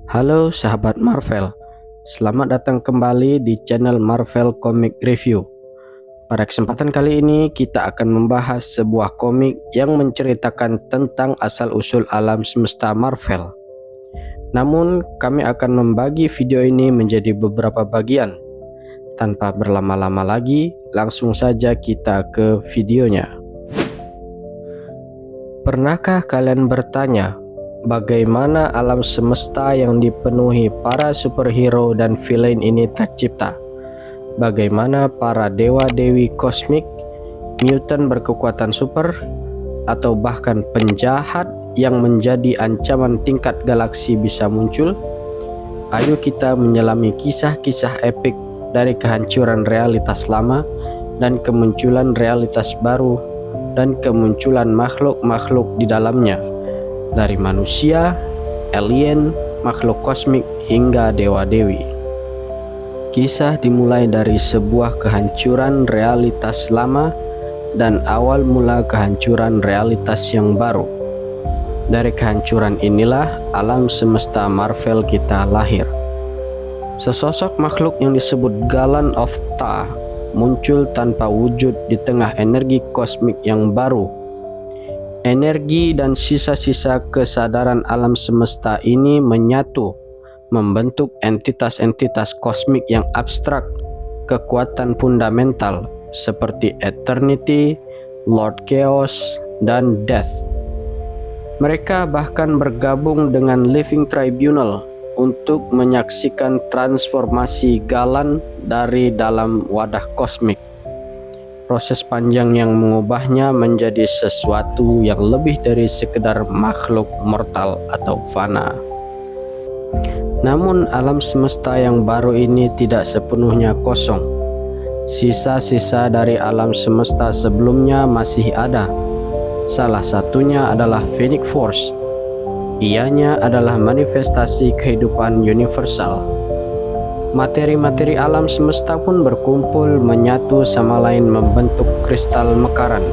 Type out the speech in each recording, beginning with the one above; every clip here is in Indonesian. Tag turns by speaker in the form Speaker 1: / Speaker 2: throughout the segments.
Speaker 1: Halo sahabat Marvel, selamat datang kembali di channel Marvel Comic Review. Pada kesempatan kali ini kita akan membahas sebuah komik yang menceritakan tentang asal-usul alam semesta Marvel. Namun kami akan membagi video ini menjadi beberapa bagian. Tanpa berlama-lama lagi, langsung saja kita ke videonya. Pernahkah kalian bertanya, bagaimana alam semesta yang dipenuhi para superhero dan villain ini tercipta? Bagaimana para dewa-dewi kosmik, mutant berkekuatan super, atau bahkan penjahat yang menjadi ancaman tingkat galaksi bisa muncul? Ayo kita menyelami kisah-kisah epik dari kehancuran realitas lama dan kemunculan realitas baru dan kemunculan makhluk-makhluk di dalamnya. Dari manusia, alien, makhluk kosmik, hingga dewa-dewi. Kisah dimulai dari sebuah kehancuran realitas lama dan awal mula kehancuran realitas yang baru. Dari kehancuran inilah alam semesta Marvel kita lahir. Sesosok makhluk yang disebut Galan of Ta muncul tanpa wujud di tengah energi kosmik yang baru. Energi dan sisa-sisa kesadaran alam semesta ini menyatu, membentuk entitas-entitas kosmik yang abstrak, kekuatan fundamental seperti Eternity, Lord Chaos, dan Death. Mereka bahkan bergabung dengan Living Tribunal untuk menyaksikan transformasi Galan dari dalam wadah kosmik. Proses panjang yang mengubahnya menjadi sesuatu yang lebih dari sekedar makhluk mortal atau fana. Namun alam semesta yang baru ini tidak sepenuhnya kosong. Sisa-sisa dari alam semesta sebelumnya masih ada. Salah satunya adalah Phoenix Force. Ianya adalah manifestasi kehidupan universal. Materi-materi alam semesta pun berkumpul menyatu sama lain membentuk kristal Mekaran,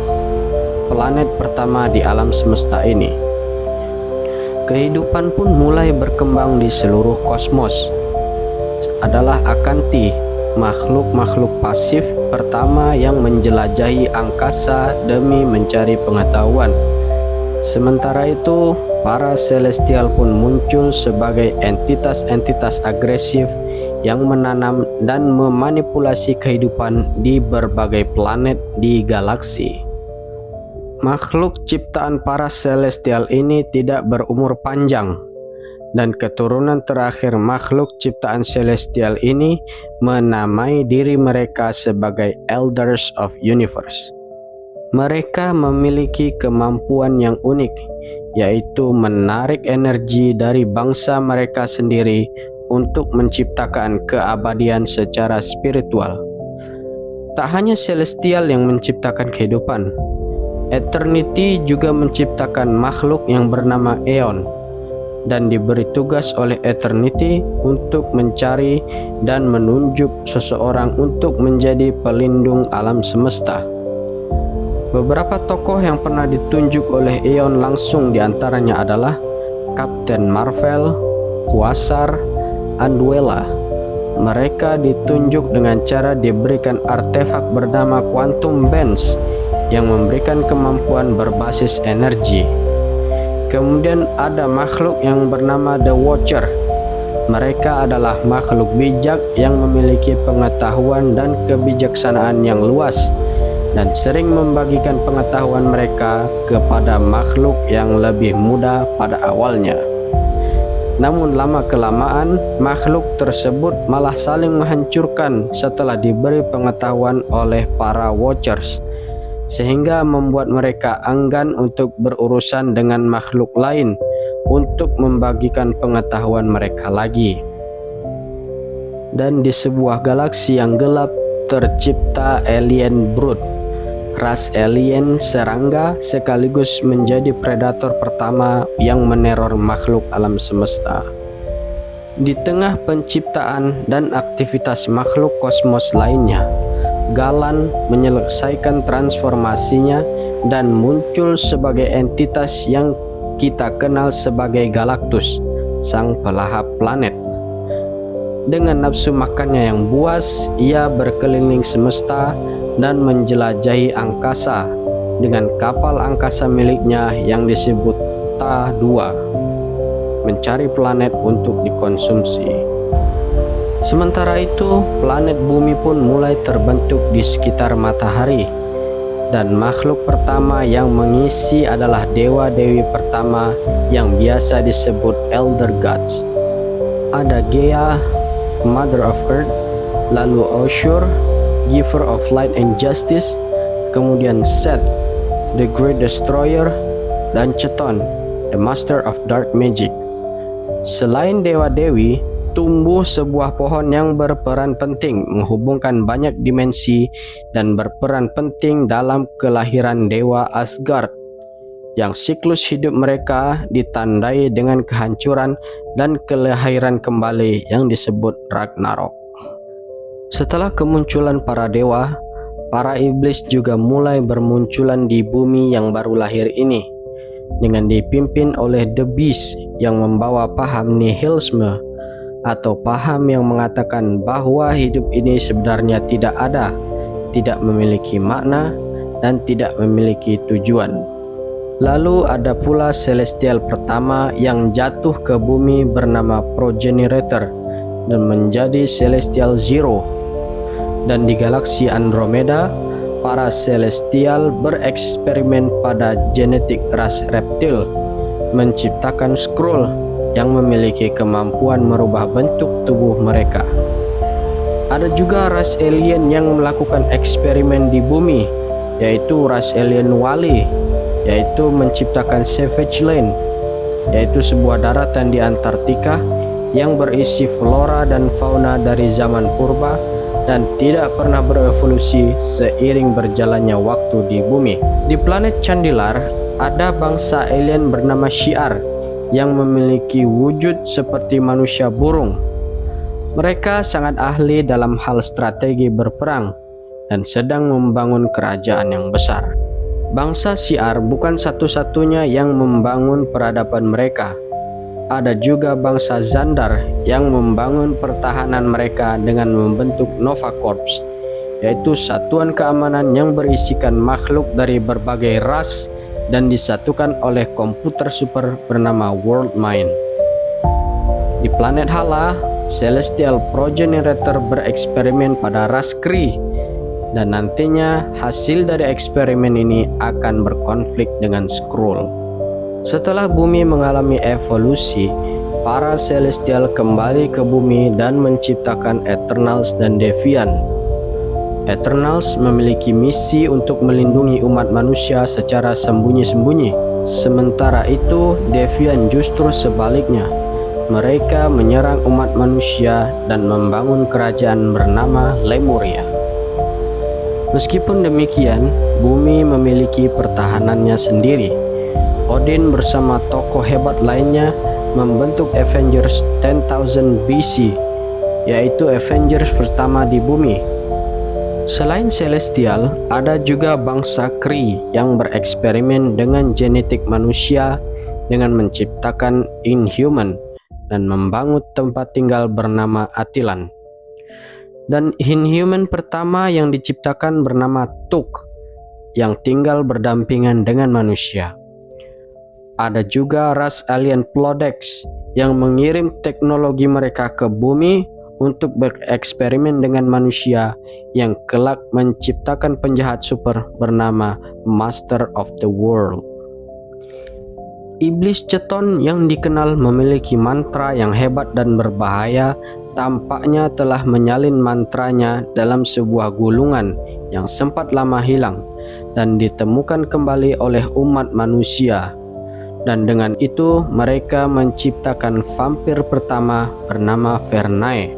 Speaker 1: planet pertama di alam semesta ini. Kehidupan pun mulai berkembang di seluruh kosmos. Adalah Akanti, makhluk-makhluk pasif pertama yang menjelajahi angkasa demi mencari pengetahuan. Sementara itu, para Celestial pun muncul sebagai entitas-entitas agresif yang menanam dan memanipulasi kehidupan di berbagai planet di galaksi. Makhluk ciptaan para Celestial ini tidak berumur panjang, dan keturunan terakhir makhluk ciptaan Celestial ini menamai diri mereka sebagai Elders of Universe. Mereka memiliki kemampuan yang unik, yaitu menarik energi dari bangsa mereka sendiri untuk menciptakan keabadian secara spiritual. Tak hanya Celestial yang menciptakan kehidupan, Eternity juga menciptakan makhluk yang bernama Aeon, dan diberi tugas oleh Eternity untuk mencari dan menunjuk seseorang untuk menjadi pelindung alam semesta. Beberapa tokoh yang pernah ditunjuk oleh Aeon langsung diantaranya adalah Captain Marvel, Quasar, Anduella. Mereka ditunjuk dengan cara diberikan artefak bernama Quantum Bands yang memberikan kemampuan berbasis energi. Kemudian ada makhluk yang bernama The Watcher. Mereka adalah makhluk bijak yang memiliki pengetahuan dan kebijaksanaan yang luas dan sering membagikan pengetahuan mereka kepada makhluk yang lebih muda pada awalnya. Namun lama-kelamaan makhluk tersebut malah saling menghancurkan setelah diberi pengetahuan oleh para Watchers, sehingga membuat mereka enggan untuk berurusan dengan makhluk lain untuk membagikan pengetahuan mereka lagi. Dan di sebuah galaksi yang gelap tercipta alien brood. Ras alien serangga sekaligus menjadi predator pertama yang meneror makhluk alam semesta. Di tengah penciptaan dan aktivitas makhluk kosmos lainnya, Galan menyelesaikan transformasinya dan muncul sebagai entitas yang kita kenal sebagai Galactus, sang pelahap planet. Dengan nafsu makannya yang buas, ia berkeliling semesta dan menjelajahi angkasa dengan kapal angkasa miliknya yang disebut Ta-2, mencari planet untuk dikonsumsi. Sementara itu, planet bumi pun mulai terbentuk di sekitar matahari, dan makhluk pertama yang mengisi adalah dewa-dewi pertama yang biasa disebut Elder Gods. Ada Gaia, Mother of Earth, lalu Ashur, Giver of Light and Justice, kemudian Seth, the Great Destroyer, dan Cheton, the Master of Dark Magic. Selain dewa-dewi, tumbuh sebuah pohon yang berperan penting menghubungkan banyak dimensi dan berperan penting dalam kelahiran dewa Asgard, yang siklus hidup mereka ditandai dengan kehancuran dan kelahiran kembali yang disebut Ragnarok. Setelah kemunculan para dewa, para iblis juga mulai bermunculan di bumi yang baru lahir ini, dengan dipimpin oleh The Beast yang membawa paham nihilisme, atau paham yang mengatakan bahwa hidup ini sebenarnya tidak ada, tidak memiliki makna, dan tidak memiliki tujuan. Lalu ada pula Celestial pertama yang jatuh ke bumi bernama Progenerator dan menjadi Celestial Zero. Dan di galaksi Andromeda, para Celestial bereksperimen pada genetik ras reptil, menciptakan Skrull yang memiliki kemampuan merubah bentuk tubuh mereka. Ada juga ras alien yang melakukan eksperimen di bumi, yaitu ras alien Wali, yaitu menciptakan Savage Land, yaitu sebuah daratan di Antartika yang berisi flora dan fauna dari zaman purba dan tidak pernah berevolusi seiring berjalannya waktu di bumi. Di planet Chandilar ada bangsa alien bernama Shi'ar yang memiliki wujud seperti manusia burung. Mereka sangat ahli dalam hal strategi berperang dan sedang membangun kerajaan yang besar. Bangsa Shi'ar bukan satu-satunya yang membangun peradaban mereka. Ada juga bangsa Xandar yang membangun pertahanan mereka dengan membentuk Nova Corps, yaitu satuan keamanan yang berisikan makhluk dari berbagai ras dan disatukan oleh komputer super bernama World Mind. Di planet Hala, Celestial Progenerator bereksperimen pada ras Kree, dan nantinya hasil dari eksperimen ini akan berkonflik dengan Skrull. Setelah bumi mengalami evolusi, para Celestial kembali ke bumi dan menciptakan Eternals dan Deviant. Eternals memiliki misi untuk melindungi umat manusia secara sembunyi-sembunyi. Sementara itu, Deviant justru sebaliknya. Mereka menyerang umat manusia dan membangun kerajaan bernama Lemuria. Meskipun demikian, bumi memiliki pertahanannya sendiri. Odin bersama tokoh hebat lainnya membentuk Avengers 10,000 BC, yaitu Avengers pertama di bumi. Selain Celestial, ada juga bangsa Kree yang bereksperimen dengan genetik manusia dengan menciptakan Inhuman dan membangun tempat tinggal bernama Attilan. Dan Inhuman pertama yang diciptakan bernama Tuk, yang tinggal berdampingan dengan manusia. Ada juga ras alien Plodex yang mengirim teknologi mereka ke bumi untuk bereksperimen dengan manusia yang kelak menciptakan penjahat super bernama Master of the World. Iblis Cheton yang dikenal memiliki mantra yang hebat dan berbahaya tampaknya telah menyalin mantranya dalam sebuah gulungan yang sempat lama hilang dan ditemukan kembali oleh umat manusia. Dan dengan itu mereka menciptakan vampir pertama bernama Vernae.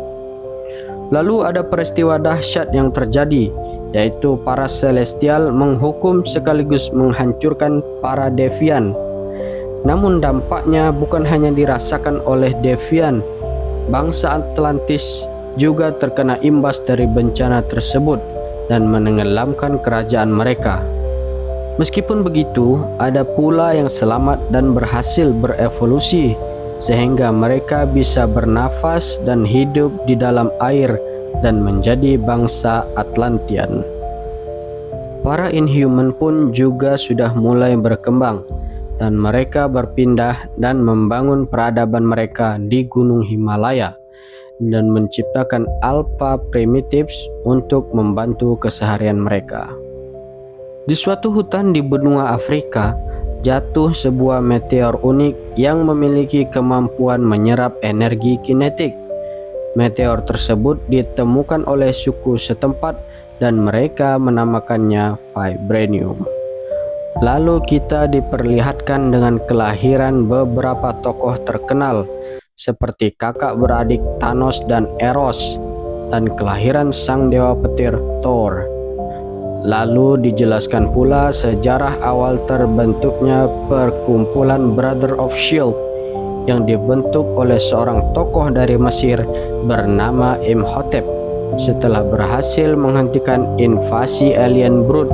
Speaker 1: Lalu ada peristiwa dahsyat yang terjadi, yaitu para Celestial menghukum sekaligus menghancurkan para Deviant. Namun dampaknya bukan hanya dirasakan oleh Deviant. Bangsa Atlantis juga terkena imbas dari bencana tersebut dan menenggelamkan kerajaan mereka. Meskipun begitu, ada pula yang selamat dan berhasil berevolusi sehingga mereka bisa bernafas dan hidup di dalam air dan menjadi bangsa Atlantean. Para Inhuman pun juga sudah mulai berkembang, dan mereka berpindah dan membangun peradaban mereka di Gunung Himalaya dan menciptakan Alpha Primitives untuk membantu keseharian mereka. Di suatu hutan di benua Afrika, jatuh sebuah meteor unik yang memiliki kemampuan menyerap energi kinetik. Meteor tersebut ditemukan oleh suku setempat dan mereka menamakannya Vibranium. Lalu kita diperlihatkan dengan kelahiran beberapa tokoh terkenal seperti kakak beradik Thanos dan Eros, dan kelahiran sang dewa petir Thor. Lalu dijelaskan pula sejarah awal terbentuknya perkumpulan Brother of Shield yang dibentuk oleh seorang tokoh dari Mesir bernama Imhotep setelah berhasil menghentikan invasi alien Brood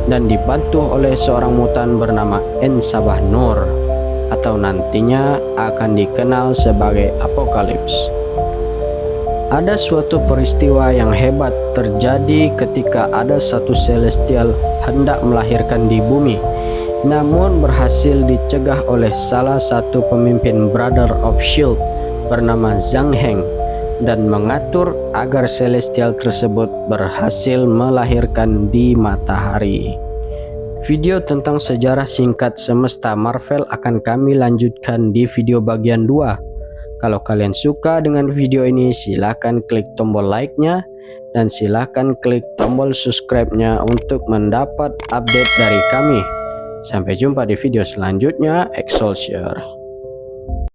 Speaker 1: dan dibantu oleh seorang mutan bernama Ensabah Nur, atau nantinya akan dikenal sebagai Apokalips. Ada suatu peristiwa yang hebat terjadi ketika ada satu celestial hendak melahirkan di bumi, namun berhasil dicegah oleh salah satu pemimpin Brother of Shield bernama Zhang Heng dan mengatur agar celestial tersebut berhasil melahirkan di matahari. Video tentang sejarah singkat semesta Marvel akan kami lanjutkan di video bagian 2. Kalau kalian suka dengan video ini, silahkan klik tombol like-nya dan silahkan klik tombol subscribe-nya untuk mendapat update dari kami. Sampai jumpa di video selanjutnya. Excelsior!